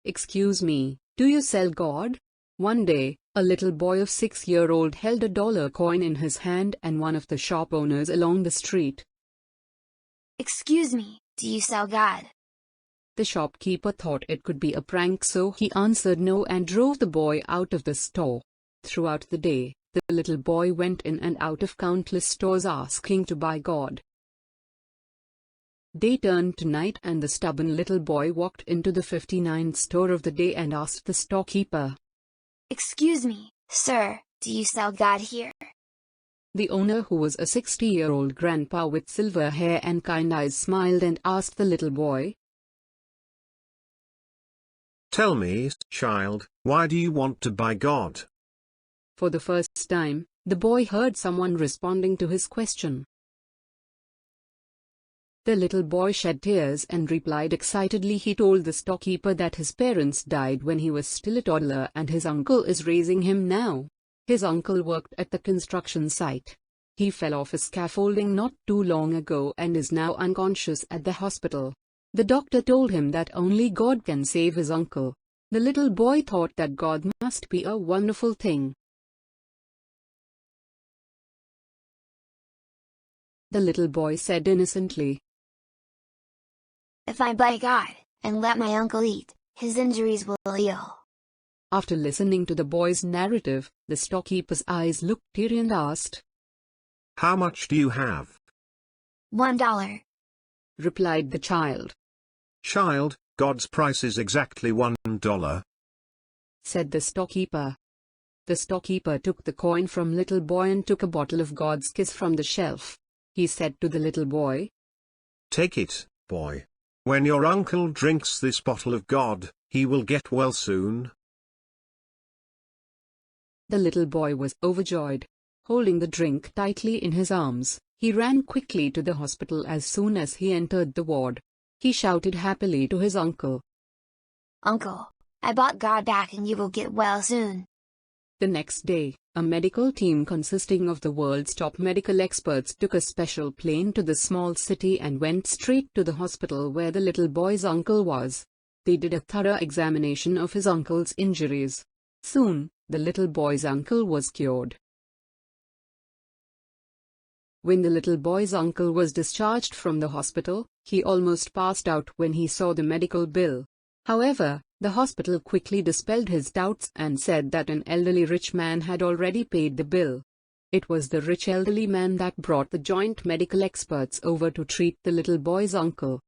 "Excuse me, do you sell God?" One day, a little boy of 6-year-old held a dollar coin in his hand and one of the shop owners along the street. "Excuse me, do you sell God?" The shopkeeper thought it could be a prank, so he answered no and drove the boy out of the store. Throughout the day, the little boy went in and out of countless stores asking to buy God. Day turned to night and the stubborn little boy walked into the 59th store of the day and asked the storekeeper, "Excuse me, sir, do you sell God here?" The owner, who was a 60-year-old grandpa with silver hair and kind eyes, smiled and asked the little boy, "Tell me, child, why do you want to buy God?" For the first time, the boy heard someone responding to his question. The little boy shed tears and replied excitedly. He told the storekeeper that his parents died when he was still a toddler and his uncle is raising him now. His uncle worked at the construction site. He fell off a scaffolding not too long ago and is now unconscious at the hospital. The doctor told him that only God can save his uncle. The little boy thought that God must be a wonderful thing. The little boy said innocently, "If I buy God, and let my uncle eat, his injuries will heal." After listening to the boy's narrative, the storekeeper's eyes looked teary and asked, "How much do you have?" $1, replied the child. "Child, God's price is exactly $1, said the storekeeper. The storekeeper took the coin from little boy and took a bottle of God's kiss from the shelf. He said to the little boy, "Take it, boy. When your uncle drinks this bottle of God, he will get well soon." The little boy was overjoyed. Holding the drink tightly in his arms, he ran quickly to the hospital. As soon as he entered the ward, he shouted happily to his uncle, "Uncle, I bought God back and you will get well soon." The next day, a medical team consisting of the world's top medical experts took a special plane to the small city and went straight to the hospital where the little boy's uncle was. They did a thorough examination of his uncle's injuries. Soon, the little boy's uncle was cured. When the little boy's uncle was discharged from the hospital, he almost passed out when he saw the medical bill. However, the hospital quickly dispelled his doubts and said that an elderly rich man had already paid the bill. It was the rich elderly man that brought the joint medical experts over to treat the little boy's uncle.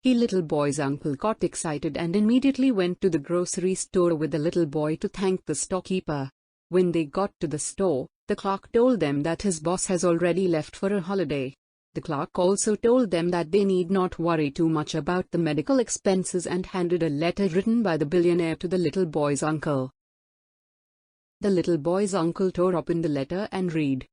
The little boy's uncle got excited and immediately went to the grocery store with the little boy to thank the storekeeper. When they got to the store, the clerk told them that his boss has already left for a holiday. The clerk also told them that they need not worry too much about the medical expenses and handed a letter written by the billionaire to the little boy's uncle. The little boy's uncle tore open the letter and read,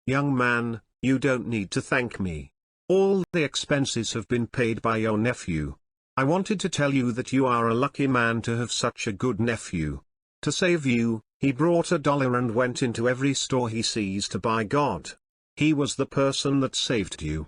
"Young man, you don't need to thank me. All the expenses have been paid by your nephew. I wanted to tell you that you are a lucky man to have such a good nephew. To save you, he brought $1 and went into every store he sees to buy God. He was the person that saved you.